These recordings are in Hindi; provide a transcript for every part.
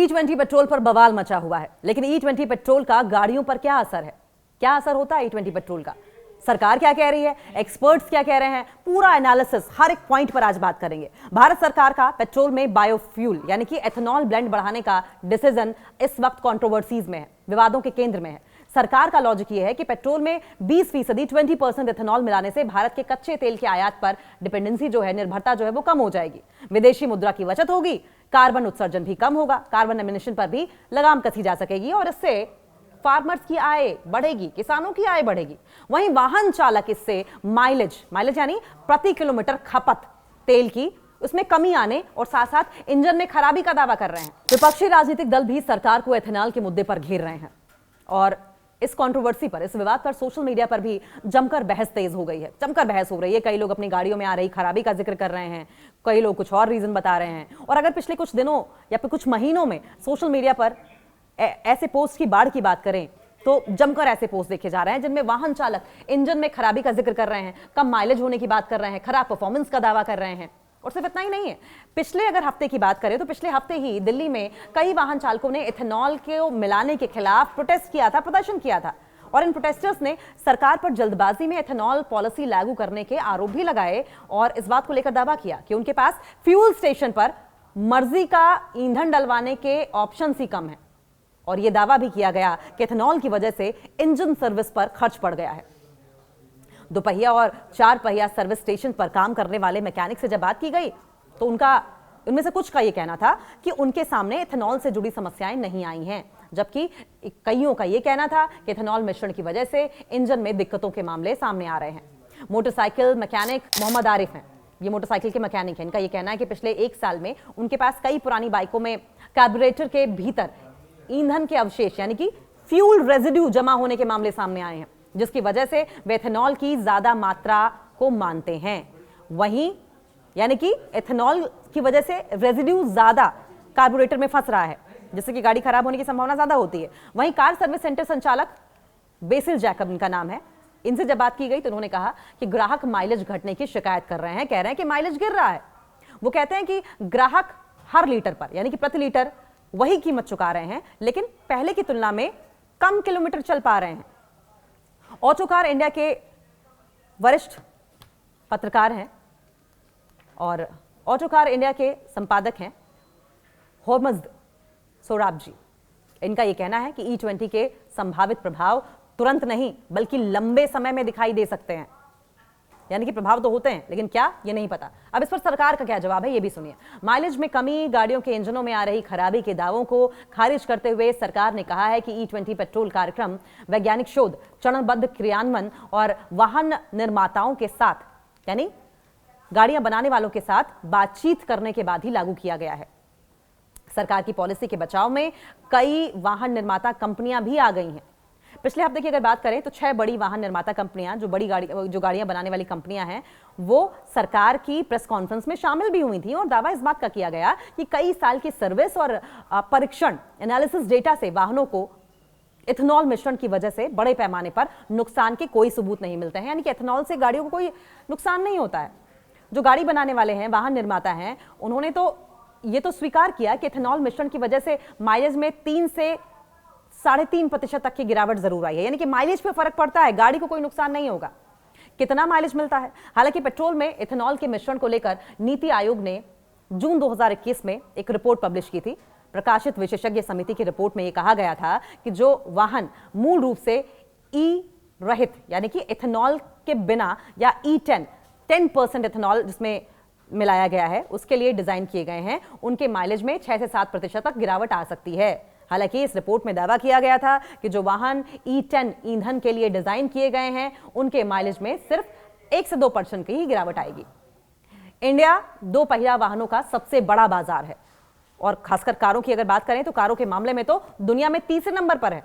E20 पेट्रोल पर बवाल मचा हुआ है, लेकिन E20 पेट्रोल का गाड़ियों पर क्या असर है? क्या असर होता है E20 पेट्रोल का? सरकार क्या कह रही है, एक्सपर्ट्स क्या कह रहे हैं, पूरा एनालिसिस हर एक पॉइंट पर आज बात करेंगे। भारत सरकार का पेट्रोल में बायोफ्यूल यानी कि एथेनॉल ब्लेंड बढ़ाने का डिसीजन इस वक्त कंट्रोवर्सीज में है, विवादों के केंद्र में है। सरकार का लॉजिक यह है कि पेट्रोल में 20% 20% एथेनॉल मिलाने से भारत के कच्चे तेल के आयात पर डिपेंडेंसी जो है, निर्भरता जो है वो कम हो जाएगी, विदेशी मुद्रा की बचत होगी, कार्बन उत्सर्जन भी कम होगा, कार्बन एमिशन पर भी लगाम कसी जा सकेगी और इससे फार्मर्स की आय बढ़ेगी, किसानों की आय बढ़ेगी। वहीं वाहन चालक इससे माइलेज यानी प्रति किलोमीटर खपत तेल की उसमें कमी आने और साथ साथ इंजन में खराबी का दावा कर रहे हैं। विपक्षी राजनीतिक दल भी सरकार को एथेनॉल के मुद्दे पर घेर रहे हैं और इस कंट्रोवर्सी पर, इस विवाद पर सोशल मीडिया पर भी जमकर बहस तेज हो गई है, जमकर बहस हो रही है। कई लोग अपनी गाड़ियों में आ रही खराबी का जिक्र कर रहे हैं, कई लोग कुछ और रीजन बता रहे हैं। और अगर पिछले कुछ दिनों या फिर कुछ महीनों में सोशल मीडिया पर ऐसे पोस्ट की बाढ़ की बात करें तो जमकर ऐसे पोस्ट देखे जा रहे हैं जिनमें वाहन चालक इंजन में खराबी का जिक्र कर रहे हैं, कम माइलेज होने की बात कर रहे हैं, खराब परफॉर्मेंस का दावा कर रहे हैं। और सिर्फ इतना ही नहीं है, पिछले अगर हफ्ते की बात करें तो पिछले हफ्ते ही दिल्ली में कई वाहन चालकों ने एथेनॉल को मिलाने के खिलाफ प्रोटेस्ट किया था, प्रदर्शन किया था। और इन प्रोटेस्टर्स ने सरकार पर जल्दबाजी में एथेनॉल पॉलिसी लागू करने के आरोप भी लगाए और इस बात को लेकर दावा किया कि उनके पास फ्यूल स्टेशन पर मर्जी का ईंधन डलवाने के ऑप्शन ही कम है। और यह दावा भी किया गया कि एथेनॉल की वजह से इंजन सर्विस पर खर्च पड़ गया है। दोपहिया और चार पहिया सर्विस स्टेशन पर काम करने वाले मैकेनिक से जब बात की गई तो उनमें से कुछ का यह कहना था कि उनके सामने एथेनॉल से जुड़ी समस्याएं नहीं आई हैं, जबकि कईयों का यह कहना था कि एथेनॉल मिश्रण की वजह से इंजन में दिक्कतों के मामले सामने आ रहे हैं। मोटरसाइकिल मैकेनिक मोहम्मद आरिफ हैं, ये मोटरसाइकिल के मैकेनिक हैं। इनका यह कहना है कि पिछले 1 साल में उनके पास कई पुरानी बाइकों में कार्बोरेटर के भीतर ईंधन के अवशेष यानी कि फ्यूल रेजिड्यू जमा होने के मामले सामने आए हैं, जिसकी वजह से वे एथेनॉल की ज्यादा मात्रा को मानते हैं। वहीं यानी कि एथेनॉल की वजह से रेजिड्यू ज्यादा कार्बोरेटर में फंस रहा है, जिससे कि गाड़ी खराब होने की संभावना ज्यादा होती है। वहीं कार सर्विस सेंटर संचालक बेसिल जैकब इनका नाम है, इनसे जब बात की गई तो उन्होंने कहा कि ग्राहक माइलेज घटने की शिकायत कर रहे हैं, कह रहे हैं कि माइलेज गिर रहा है। वो कहते हैं कि ग्राहक हर लीटर पर यानी कि प्रति लीटर वही कीमत चुका रहे हैं, लेकिन पहले की तुलना में कम किलोमीटर चल पा रहे हैं। ऑटोकार इंडिया के वरिष्ठ पत्रकार हैं और ऑटोकार इंडिया के संपादक हैं होर्मज़ सोराब जी। इनका यह कहना है कि E20 के संभावित प्रभाव तुरंत नहीं बल्कि लंबे समय में दिखाई दे सकते हैं। यानी कि प्रभाव तो होते हैं, लेकिन क्या ये नहीं पता। अब इस पर सरकार का क्या जवाब है ये भी सुनिए। माइलेज में कमी, गाड़ियों के इंजनों में आ रही खराबी के दावों को खारिज करते हुए सरकार ने कहा है कि E20 पेट्रोल कार्यक्रम वैज्ञानिक शोध, चरणबद्ध क्रियान्वयन और वाहन निर्माताओं के साथ यानी गाड़ियां बनाने वालों के साथ बातचीत करने के बाद ही लागू किया गया है। सरकार की पॉलिसी के बचाव में कई वाहन निर्माता कंपनियां भी आ गई हैं। पिछले हफ्ते की अगर बात करें तो 6 बड़ी वाहन निर्माता कंपनियां, जो गाड़ियां बनाने वाली कंपनियां हैं, वो सरकार की प्रेस कॉन्फ्रेंस में शामिल भी हुई थी और दावा इस बात का किया गया कि कई साल की सर्विस और परीक्षण एनालिसिस डेटा से वाहनों को एथेनॉल मिश्रण की वजह से बड़े पैमाने पर नुकसान के कोई सबूत नहीं मिलते हैं। यानी कि एथेनॉल से गाड़ियों को कोई नुकसान नहीं होता है। जो गाड़ी बनाने वाले हैं, वाहन निर्माता हैं, उन्होंने तो ये तो स्वीकार किया कि एथेनॉल मिश्रण की वजह से माइलेज में 3 से 3.5% तक की गिरावट जरूर आई है। यानी कि माइलेज पे फर्क पड़ता है, गाड़ी को कोई नुकसान नहीं होगा। कितना माइलेज मिलता है? हालांकि पेट्रोल में एथेनॉल के मिश्रण को लेकर नीति आयोग ने जून 2021 में एक रिपोर्ट पब्लिश की थी। प्रकाशित विशेषज्ञ समिति की रिपोर्ट में यह कहा गया था कि जो वाहन मूल रूप से ई रहित यानी कि एथेनॉल के बिना या E10 10% एथेनॉल जिसमें मिलाया गया है उसके लिए डिजाइन किए गए हैं, उनके माइलेज में 6 से 7% तक गिरावट आ सकती है। हालांकि इस रिपोर्ट में दावा किया गया था कि जो वाहन E10 ईंधन के लिए डिजाइन किए गए हैं उनके माइलेज में सिर्फ 1 से 2% की ही गिरावट आएगी। इंडिया 2 पहिया वाहनों का सबसे बड़ा बाजार है और खासकर कारों की अगर बात करें तो कारों के मामले में तो दुनिया में तीसरे नंबर पर है।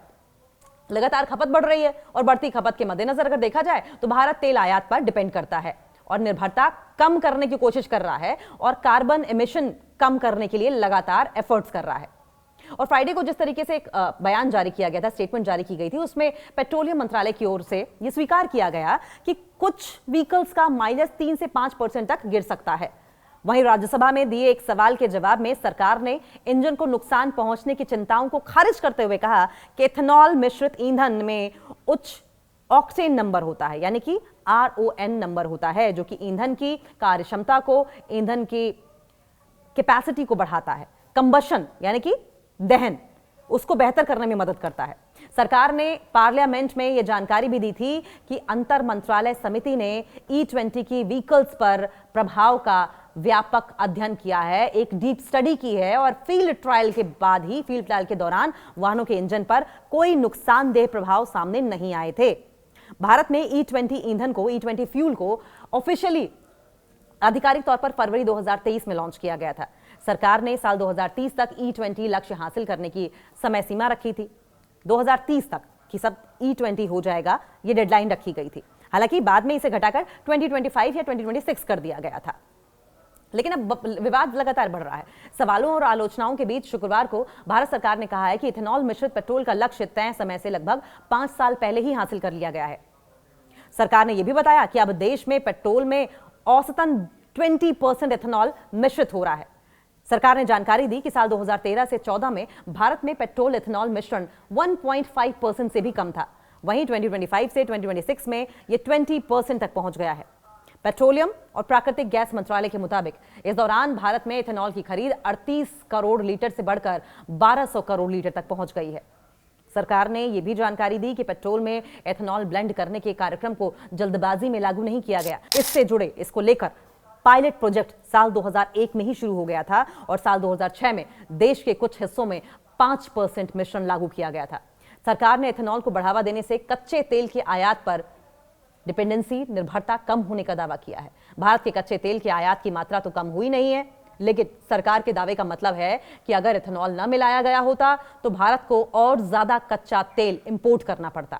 लगातार खपत बढ़ रही है और बढ़ती खपत के मद्देनजर अगर देखा जाए तो भारत तेल आयात पर डिपेंड करता है और निर्भरता कम करने की कोशिश कर रहा है और कार्बन एमिशन कम करने के लिए लगातार एफर्ट्स कर रहा है। और फ्राइडे को जिस तरीके से एक बयान जारी किया गया था, स्टेटमेंट जारी की गई थी, उसमें पेट्रोलियम मंत्रालय की ओर से यह स्वीकार किया गया कि कुछ व्हीकल्स का माइलेज 3 से 5% तक गिर सकता है। वहीं राज्यसभा में दिए एक सवाल के जवाब में सरकार ने इंजन को नुकसान पहुंचने की चिंताओं को खारिज करते हुए कहा कि इथेनॉल मिश्रित ईंधन में उच्च ऑक्टेन नंबर होता है, यानी कि RON नंबर होता है, जो कि ईंधन की कार्यक्षमता को, ईंधन की कैपेसिटी को बढ़ाता है। कंबशन यानी कि दहन, उसको बेहतर करने में मदद करता है। सरकार ने पार्लियामेंट में यह जानकारी भी दी थी कि अंतर मंत्रालय समिति ने E20 की व्हीकल्स पर प्रभाव का व्यापक अध्ययन किया है, एक डीप स्टडी की है और फील्ड ट्रायल के दौरान वाहनों के इंजन पर कोई नुकसानदेह प्रभाव सामने नहीं आए थे। भारत में E20 ईंधन को, E20 फ्यूल को ऑफिशियली आधिकारिक तौर पर फरवरी 2023 में लॉन्च किया गया था। सरकार ने साल 2030 तक E20 लक्ष्य हासिल करने की समय सीमा रखी थी। 2030 तक कि सब E20 हो जाएगा, ये डेडलाइन रखी गई थी। हालांकि बाद में इसे घटाकर 2025 या 2026 कर दिया गया था, लेकिन अब विवाद लगातार बढ़ रहा है। सवालों और आलोचनाओं के बीच शुक्रवार को भारत सरकार ने कहा है कि इथेनॉल मिश्रित पेट्रोल का लक्ष्य तय समय से लगभग 5 साल पहले ही हासिल कर लिया गया है। सरकार ने यह भी बताया कि अब देश में पेट्रोल में औसतन 20% इथेनॉल मिश्रित हो रहा है। सरकार ने जानकारी दी कि साल 2013 से 14 में भारत में पेट्रोल इथेनॉल मिश्रण 1.5% से भी कम था। वहीं 2025 से 2026 में यह 20% तक पहुंच गया है। पेट्रोलियम और प्राकृतिक गैस मंत्रालय के मुताबिक इस दौरान भारत में इथेनॉल की खरीद 38 करोड़ लीटर से बढ़कर 1200 करोड़ लीटर तक पहुंच गई है। सरकार ने यह भी जानकारी दी कि पेट्रोल में इथेनॉल ब्लेंड करने के कार्यक्रम को जल्दबाजी में लागू नहीं किया गया। इससे जुड़े इसको लेकर पायलट प्रोजेक्ट साल 2001 में ही शुरू हो गया था और साल 2006 में देश के कुछ हिस्सों में 5% मिश्रण लागू किया गया था। सरकार ने इथेनॉल को बढ़ावा देने से कच्चे तेल के आयात पर डिपेंडेंसी, निर्भरता कम होने का दावा किया है। भारत के कच्चे तेल के आयात की मात्रा तो कम हुई नहीं है, लेकिन सरकार के दावे का मतलब है कि अगर इथेनॉल न मिलाया गया होता तो भारत को और ज्यादा कच्चा तेल इंपोर्ट करना पड़ता।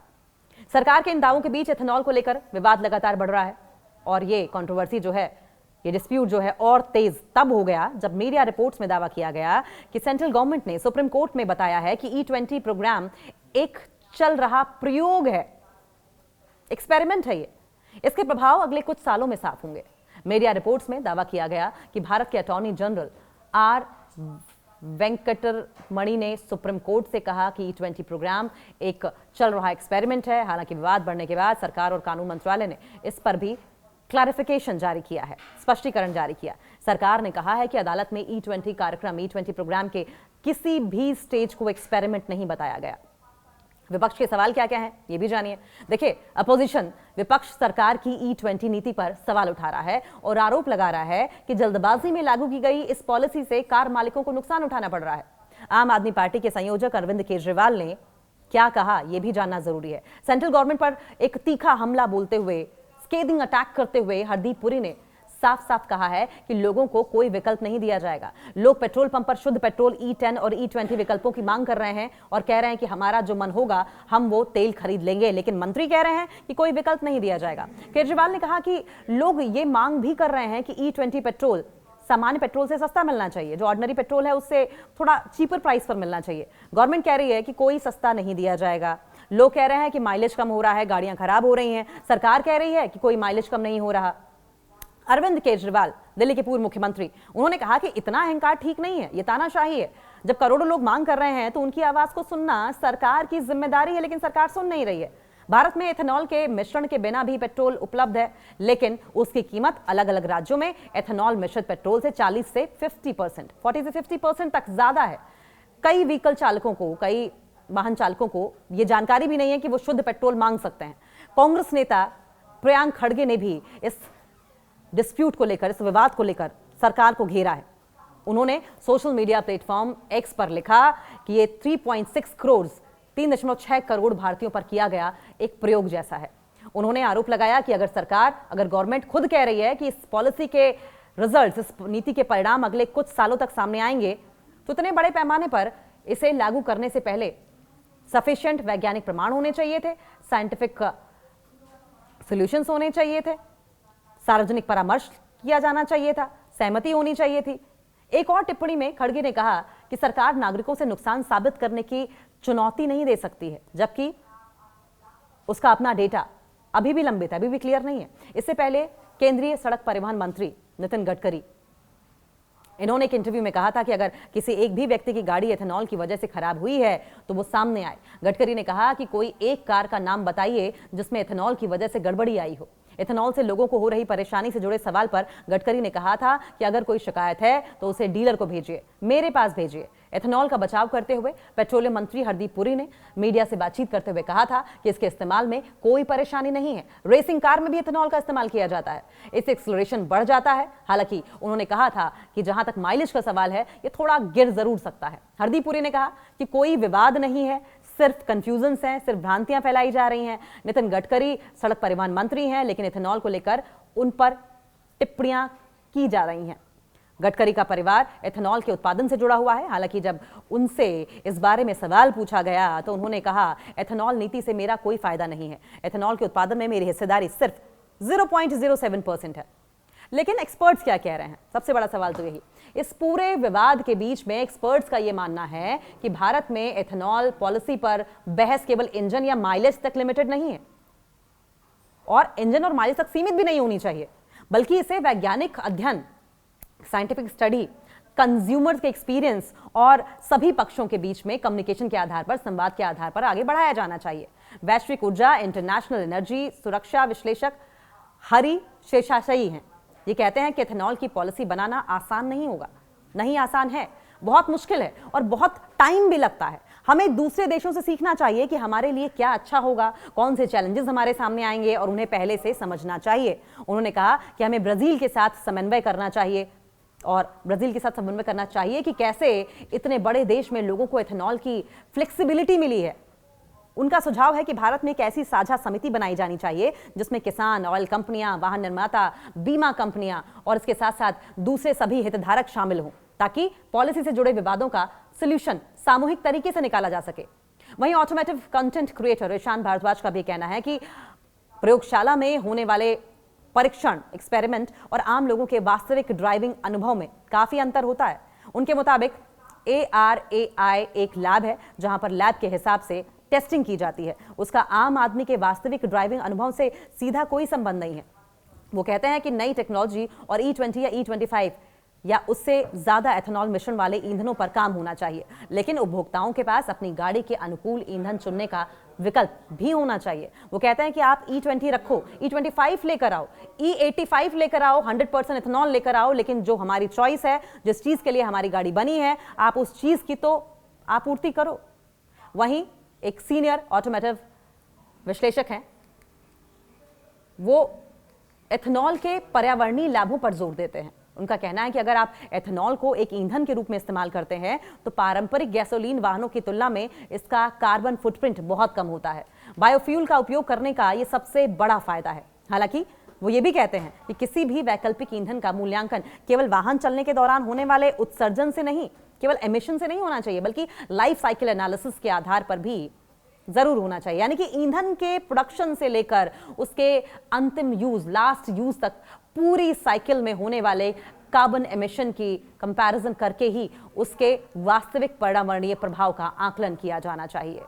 सरकार के इन दावों के बीच इथेनॉल को लेकर विवाद लगातार बढ़ रहा है और ये कंट्रोवर्सी जो है, ये डिस्प्यूट जो है और तेज तब हो गया जब मीडिया रिपोर्ट्स में दावा किया गया कि सेंट्रल गवर्नमेंट ने सुप्रीम कोर्ट में बताया है कि E20 प्रोग्राम एक चल रहा प्रयोग है, एक्सपेरिमेंट है ये। इसके प्रभाव अगले कुछ सालों में साफ होंगे। मीडिया रिपोर्ट्स में दावा किया गया कि भारत के अटॉर्नी जनरल आर वेंकटरमणि ने सुप्रीम कोर्ट से कहा कि E20 प्रोग्राम एक चल रहा एक्सपेरिमेंट है। हालांकि विवाद बढ़ने के बाद सरकार और कानून मंत्रालय ने इस पर भी क्लैरिफिकेशन जारी किया है, स्पष्टीकरण जारी किया। सरकार ने कहा है कि अदालत में E20 कार्यक्रम, E20 प्रोग्राम के किसी भी स्टेज को एक्सपेरिमेंट नहीं बताया गया। विपक्ष के सवाल क्या क्या हैं, ये भी जानिए। देखिए, अपोजिशन, विपक्ष सरकार की E20 नीति पर सवाल उठा रहा है और आरोप लगा रहा है कि जल्दबाजी में लागू की गई इस पॉलिसी से कार मालिकों को नुकसान उठाना पड़ रहा है। आम आदमी पार्टी के संयोजक अरविंद केजरीवाल ने क्या कहा, यह भी जानना जरूरी है। सेंट्रल गवर्नमेंट पर एक तीखा हमला बोलते हुए, स्केदिंग अटैक करते हुए हरदीप पुरी ने साफ साफ कहा है कि लोगों को कोई विकल्प नहीं दिया जाएगा। लोग पेट्रोल पंप पर शुद्ध पेट्रोल E10 और E20 विकल्पों की मांग कर रहे हैं और कह रहे हैं कि हमारा जो मन होगा हम वो तेल खरीद लेंगे, लेकिन मंत्री कह रहे हैं कि कोई विकल्प नहीं दिया जाएगा। केजरीवाल ने कहा कि लोग ये मांग भी कर रहे हैं कि E20 पेट्रोल सामान्य पेट्रोल से सस्ता मिलना चाहिए, जो ऑर्डिनरी पेट्रोल है उससे थोड़ा चीपर प्राइस पर मिलना चाहिए। गवर्नमेंट कह रही है कि कोई सस्ता नहीं दिया जाएगा। लोग कह रहे हैं कि माइलेज कम हो रहा है, गाड़ियां खराब हो रही हैं। सरकार कह रही है कि कोई माइलेज कम नहीं हो रहा। अरविंद केजरीवाल, दिल्ली के पूर्व मुख्यमंत्री, उन्होंने कहा कि इतना अहंकार ठीक नहीं है, ये तानाशाही है। जब करोड़ों लोग मांग कर रहे हैं तो उनकी आवाज को सुनना सरकार की जिम्मेदारी है, लेकिन सरकार सुन नहीं रही है। भारत में एथेनॉल के मिश्रण के बिना भी पेट्रोल उपलब्ध है, लेकिन उसकी कीमत अलग अलग राज्यों में एथेनॉल मिश्रित पेट्रोल से 40 से 50% तक ज्यादा है। कई व्हीकल चालकों को, कई वाहन चालकों को यह जानकारी भी नहीं है कि वो शुद्ध पेट्रोल मांग सकते हैं। कांग्रेस नेता प्रियंक खड़गे ने भी इस डिस्प्यूट को लेकर, इस विवाद को लेकर सरकार को घेरा है। उन्होंने सोशल मीडिया प्लेटफॉर्म एक्स पर लिखा कि ये 3.6 करोड़ 3.6 करोड़ भारतीयों पर किया गया एक प्रयोग जैसा है। उन्होंने आरोप लगाया कि अगर गवर्नमेंट खुद कह रही है कि इस पॉलिसी के रिजल्ट्स, इस नीति के परिणाम अगले कुछ सालों तक सामने आएंगे, तो इतने बड़े पैमाने पर इसे लागू करने से पहले सफिशिएंट वैज्ञानिक प्रमाण होने चाहिए थे, साइंटिफिक सॉल्यूशंस होने चाहिए थे, सार्वजनिक परामर्श किया जाना चाहिए था, सहमति होनी चाहिए थी। एक और टिप्पणी में खड़गे ने कहा कि सरकार नागरिकों से नुकसान साबित करने की चुनौती नहीं दे सकती है, जबकि उसका अपना डेटा अभी भी लंबित है, अभी भी क्लियर नहीं है। इससे पहले केंद्रीय सड़क परिवहन मंत्री नितिन गडकरी इन्होंने एक इंटरव्यू में कहा था कि अगर किसी एक भी व्यक्ति की गाड़ी एथेनॉल की वजह से खराब हुई है तो वो सामने आए। गडकरी ने कहा कि कोई एक कार का नाम बताइए जिसमें एथेनॉल की वजह से गड़बड़ी आई हो। एथेनॉल से लोगों को हो रही परेशानी से जुड़े सवाल पर गडकरी ने कहा था कि अगर कोई शिकायत है तो उसे डीलर को भेजिए, मेरे पास भेजिए। एथेनॉल का बचाव करते हुए पेट्रोलियम मंत्री हरदीप पुरी ने मीडिया से बातचीत करते हुए कहा था कि इसके इस्तेमाल में कोई परेशानी नहीं है। रेसिंग कार में भी एथेनॉल का इस्तेमाल किया जाता है, इससे एक्सीलरेशन बढ़ जाता है। हालांकि उन्होंने कहा था कि जहां तक माइलेज का सवाल है, ये थोड़ा गिर जरूर सकता है। हरदीप पुरी ने कहा कि कोई विवाद नहीं है, सिर्फ कंफ्यूजन्स हैं, सिर्फ भ्रांतियां फैलाई जा रही हैं। नितिन गडकरी सड़क परिवहन मंत्री हैं, लेकिन एथेनॉल को लेकर उन पर टिप्पणियां की जा रही हैं। गडकरी का परिवार एथेनॉल के उत्पादन से जुड़ा हुआ है। हालांकि जब उनसे इस बारे में सवाल पूछा गया तो उन्होंने कहा, एथेनॉल नीति से मेरा कोई फायदा नहीं है। एथेनॉल के उत्पादन में मेरी हिस्सेदारी सिर्फ 0.07% है। लेकिन एक्सपर्ट्स क्या कह रहे हैं? सबसे बड़ा सवाल तो यही। इस पूरे विवाद के बीच में एक्सपर्ट्स का यह मानना है कि भारत में एथेनॉल पॉलिसी पर बहस केवल इंजन या माइलेज तक लिमिटेड नहीं है, और इंजन और माइलेज तक सीमित भी नहीं होनी चाहिए, बल्कि इसे वैज्ञानिक अध्ययन, साइंटिफिक स्टडी, कंज्यूमर्स के एक्सपीरियंस और सभी पक्षों के बीच में कम्युनिकेशन के आधार पर, संवाद के आधार पर आगे बढ़ाया जाना चाहिए। वैश्विक ऊर्जा इंटरनेशनल एनर्जी सुरक्षा विश्लेषक हरि शेषाशयी हैं। ये कहते हैं कि एथेनॉल की पॉलिसी बनाना आसान नहीं होगा। नहीं आसान है, बहुत मुश्किल है और बहुत टाइम भी लगता है। हमें दूसरे देशों से सीखना चाहिए कि हमारे लिए क्या अच्छा होगा, कौन से चैलेंजेस हमारे सामने आएंगे, और उन्हें पहले से समझना चाहिए। उन्होंने कहा कि हमें ब्राजील के साथ समन्वय करना चाहिए, और ब्राजील के साथ समन्वय करना चाहिए कि कैसे इतने बड़े देश में लोगों को एथेनॉल की फ्लेक्सिबिलिटी मिली है। उनका सुझाव है कि भारत में एक ऐसी साझा समिति बनाई जानी चाहिए जिसमें किसान, ऑयल कंपनियां, वाहन निर्माता, बीमा कंपनियां और इसके साथ साथ दूसरे सभी हितधारक शामिल हों, ताकि पॉलिसी से जुड़े विवादों का सॉल्यूशन सामूहिक तरीके से निकाला जा सके। वहीं automotive content creator Ishaan Bhardwaj का भी कहना है कि प्रयोगशाला में होने वाले परीक्षण, एक्सपेरिमेंट और आम लोगों के वास्तविक ड्राइविंग अनुभव में काफी अंतर होता है। उनके मुताबिक ARAI एक लैब है जहां पर लैब के हिसाब से टेस्टिंग की जाती है, उसका आम आदमी के वास्तविक ड्राइविंग अनुभव से सीधा कोई संबंध नहीं है। वो कहते हैं कि नई टेक्नोलॉजी और E20 या E25 या उससे ज्यादा एथेनॉल मिश्रण वाले ईंधनों पर काम होना चाहिए, लेकिन उपभोक्ताओं के पास अपनी गाड़ी के अनुकूल ईंधन चुनने का विकल्प भी होना चाहिए। वो कहते हैं कि आप E20 रखो, E25 लेकर आओ, E85 लेकर आओ, 100% एथेनॉल लेकर आओ, लेकिन जो हमारी चॉइस है, जिस चीज के लिए हमारी गाड़ी बनी है, आप उस चीज की तो आपूर्ति करो। वहीं एक सीनियर ऑटोमोटिव विश्लेषक हैं, वो एथेनॉल के पर्यावरणीय लाभों पर जोर देते हैं। उनका कहना है कि अगर आप एथेनॉल को एक ईंधन के रूप में इस्तेमाल करते हैं तो पारंपरिक गैसोलीन वाहनों की तुलना में इसका कार्बन फुटप्रिंट बहुत कम होता है। बायोफ्यूल का उपयोग करने का यह सबसे बड़ा फायदा है। हालांकि वो ये भी कहते हैं कि किसी भी वैकल्पिक ईंधन का मूल्यांकन केवल वाहन चलने के दौरान होने वाले उत्सर्जन से नहीं, केवल एमिशन से नहीं होना चाहिए, बल्कि लाइफ साइकिल एनालिसिस के आधार पर भी जरूर होना चाहिए। यानी कि ईंधन के प्रोडक्शन से लेकर उसके अंतिम यूज, लास्ट यूज तक पूरी साइकिल में होने वाले कार्बन एमिशन की कंपैरिजन करके ही उसके वास्तविक पर्यावरणीय प्रभाव का आकलन किया जाना चाहिए।